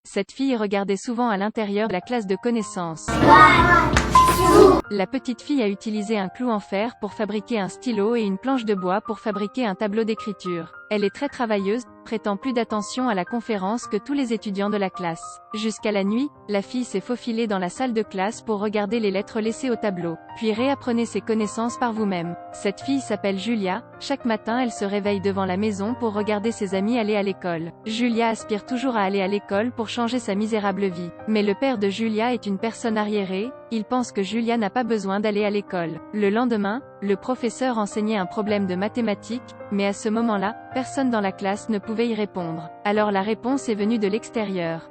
Cette fille regardait souvent à l'intérieur de la classe de connaissances. La petite fille a utilisé un clou en fer pour fabriquer un stylo et une planche de bois pour fabriquer un tableau d'écriture. Elle est très travailleuse, prêtant plus d'attention à la conférence que tous les étudiants de la classe. Jusqu'à la nuit, la fille s'est faufilée dans la salle de classe pour regarder les lettres laissées au tableau. Puis réapprenez ses connaissances par vous-même. Cette fille s'appelle Julia. Chaque matin elle se réveille devant la maison pour regarder ses amis aller à l'école. Julia aspire toujours à aller à l'école pour changer sa misérable vie. Mais le père de Julia est une personne arriérée. Il pense que Julia n'a pas besoin d'aller à l'école. Le lendemain, le professeur enseignait un problème de mathématiques, mais à ce moment-là, personne dans la classe ne pouvait y répondre. Alors la réponse est venue de l'extérieur.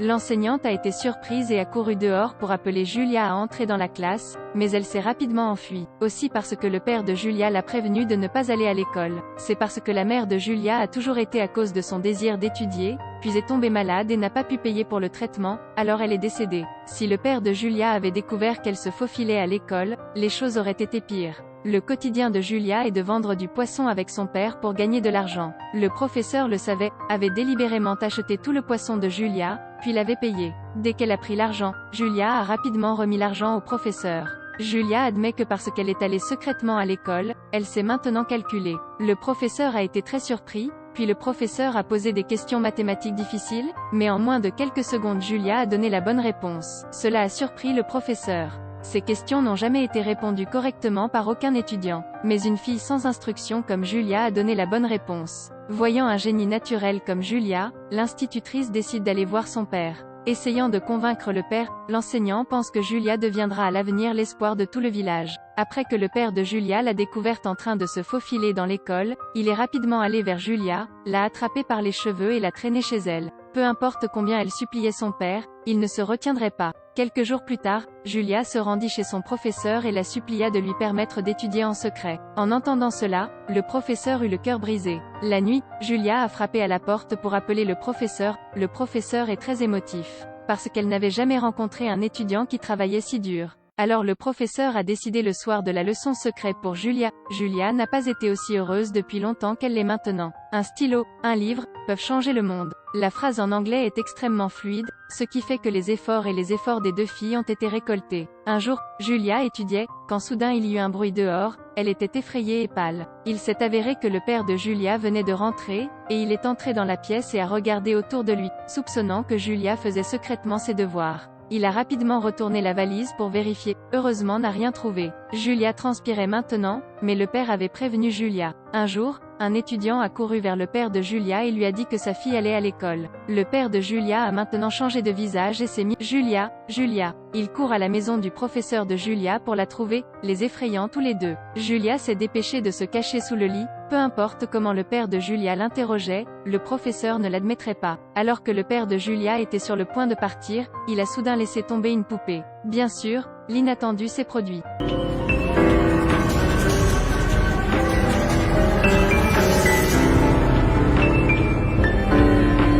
L'enseignante a été surprise et a couru dehors pour appeler Julia à entrer dans la classe, mais elle s'est rapidement enfuie. Aussi parce que le père de Julia l'a prévenue de ne pas aller à l'école. C'est parce que la mère de Julia a toujours été à cause de son désir d'étudier, puis est tombée malade et n'a pas pu payer pour le traitement, alors elle est décédée. Si le père de Julia avait découvert qu'elle se faufilait à l'école, les choses auraient été pires. Le quotidien de Julia est de vendre du poisson avec son père pour gagner de l'argent. Le professeur le savait, avait délibérément acheté tout le poisson de Julia, puis l'avait payé. Dès qu'elle a pris l'argent, Julia a rapidement remis l'argent au professeur. Julia admet que parce qu'elle est allée secrètement à l'école, elle s'est maintenant calculée. Le professeur a été très surpris, puis le professeur a posé des questions mathématiques difficiles, mais en moins de quelques secondes Julia a donné la bonne réponse. Cela a surpris le professeur. Ces questions n'ont jamais été répondues correctement par aucun étudiant, mais une fille sans instruction comme Julia a donné la bonne réponse. Voyant un génie naturel comme Julia, l'institutrice décide d'aller voir son père. Essayant de convaincre le père, l'enseignant pense que Julia deviendra à l'avenir l'espoir de tout le village. Après que le père de Julia l'a découverte en train de se faufiler dans l'école, il est rapidement allé vers Julia, l'a attrapée par les cheveux et l'a traînée chez elle. Peu importe combien elle suppliait son père, il ne se retiendrait pas. Quelques jours plus tard, Julia se rendit chez son professeur et la supplia de lui permettre d'étudier en secret. En entendant cela, le professeur eut le cœur brisé. La nuit, Julia a frappé à la porte pour appeler le professeur. Le professeur est très émotif, parce qu'elle n'avait jamais rencontré un étudiant qui travaillait si dur. Alors le professeur a décidé le soir de la leçon secrète pour Julia. Julia n'a pas été aussi heureuse depuis longtemps qu'elle l'est maintenant. Un stylo, un livre, peuvent changer le monde. La phrase en anglais est extrêmement fluide, ce qui fait que les efforts des deux filles ont été récoltés. Un jour, Julia étudiait, quand soudain il y eut un bruit dehors, elle était effrayée et pâle. Il s'est avéré que le père de Julia venait de rentrer, et il est entré dans la pièce et a regardé autour de lui, soupçonnant que Julia faisait secrètement ses devoirs. Il a rapidement retourné la valise pour vérifier, heureusement n'a rien trouvé. Julia transpirait maintenant, mais le père avait prévenu Julia. Un jour, un étudiant a couru vers le père de Julia et lui a dit que sa fille allait à l'école. Le père de Julia a maintenant changé de visage et s'est mis « Julia, Julia ». Il court à la maison du professeur de Julia pour la trouver, les effrayant tous les deux. Julia s'est dépêchée de se cacher sous le lit. Peu importe comment le père de Julia l'interrogeait, le professeur ne l'admettrait pas. Alors que le père de Julia était sur le point de partir, il a soudain laissé tomber une poupée. Bien sûr, l'inattendu s'est produit.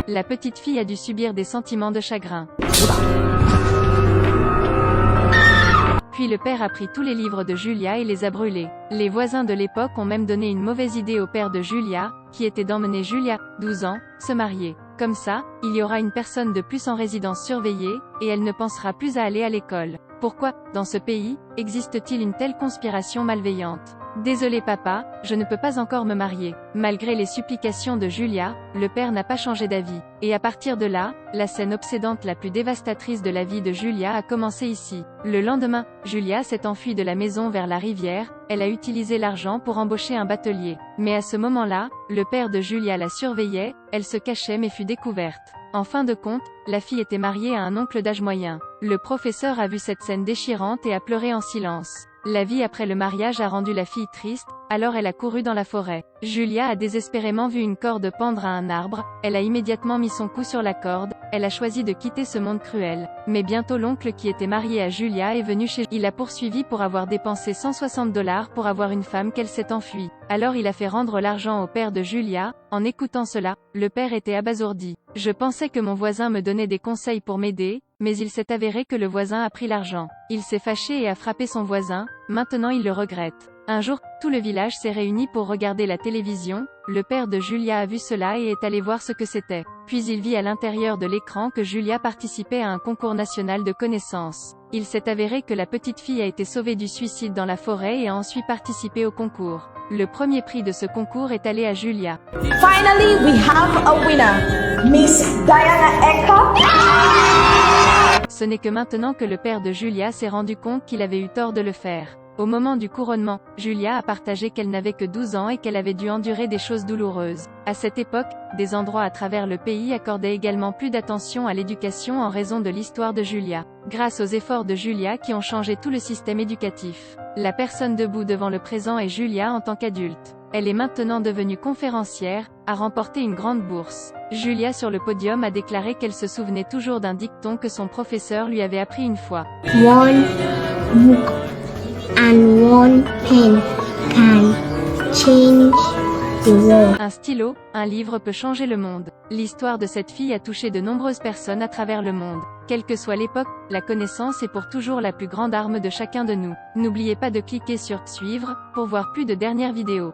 La petite fille a dû subir des sentiments de chagrin. Puis le père a pris tous les livres de Julia et les a brûlés. Les voisins de l'époque ont même donné une mauvaise idée au père de Julia, qui était d'emmener Julia, 12 ans, se marier. Comme ça, il y aura une personne de plus en résidence surveillée, et elle ne pensera plus à aller à l'école. Pourquoi, dans ce pays, existe-t-il une telle conspiration malveillante ? Désolé papa, je ne peux pas encore me marier. Malgré les supplications de Julia, le père n'a pas changé d'avis. Et à partir de là, la scène obsédante la plus dévastatrice de la vie de Julia a commencé ici. Le lendemain, Julia s'est enfuie de la maison vers la rivière, elle a utilisé l'argent pour embaucher un batelier. Mais à ce moment-là, le père de Julia la surveillait, elle se cachait mais fut découverte. En fin de compte, la fille était mariée à un oncle d'âge moyen. Le professeur a vu cette scène déchirante et a pleuré en silence. La vie après le mariage a rendu la fille triste, alors elle a couru dans la forêt. Julia a désespérément vu une corde pendre à un arbre, elle a immédiatement mis son cou sur la corde, elle a choisi de quitter ce monde cruel. Mais bientôt l'oncle qui était marié à Julia est venu chez il l'a poursuivi pour avoir dépensé $160 pour avoir une femme qu'elle s'est enfuie. Alors il a fait rendre l'argent au père de Julia. En écoutant cela, le père était abasourdi. Je pensais que mon voisin me donnait des conseils pour m'aider, mais il s'est avéré que le voisin a pris l'argent. Il s'est fâché et a frappé son voisin, maintenant il le regrette. Un jour, tout le village s'est réuni pour regarder la télévision. Le père de Julia a vu cela et est allé voir ce que c'était. Puis il vit à l'intérieur de l'écran que Julia participait à un concours national de connaissances. Il s'est avéré que la petite fille a été sauvée du suicide dans la forêt et a ensuite participé au concours. Le premier prix de ce concours est allé à Julia. Finally, we have a winner, Miss Diana Eka. Ce n'est que maintenant que le père de Julia s'est rendu compte qu'il avait eu tort de le faire. Au moment du couronnement, Julia a partagé qu'elle n'avait que 12 ans et qu'elle avait dû endurer des choses douloureuses. À cette époque, des endroits à travers le pays accordaient également plus d'attention à l'éducation en raison de l'histoire de Julia. Grâce aux efforts de Julia qui ont changé tout le système éducatif. La personne debout devant le présent est Julia en tant qu'adulte. Elle est maintenant devenue conférencière, a remporté une grande bourse. Julia sur le podium a déclaré qu'elle se souvenait toujours d'un dicton que son professeur lui avait appris une fois. One book and one pen can change the world. Un stylo, un livre peut changer le monde. L'histoire de cette fille a touché de nombreuses personnes à travers le monde. Quelle que soit l'époque, la connaissance est pour toujours la plus grande arme de chacun de nous. N'oubliez pas de cliquer sur « Suivre » pour voir plus de dernières vidéos.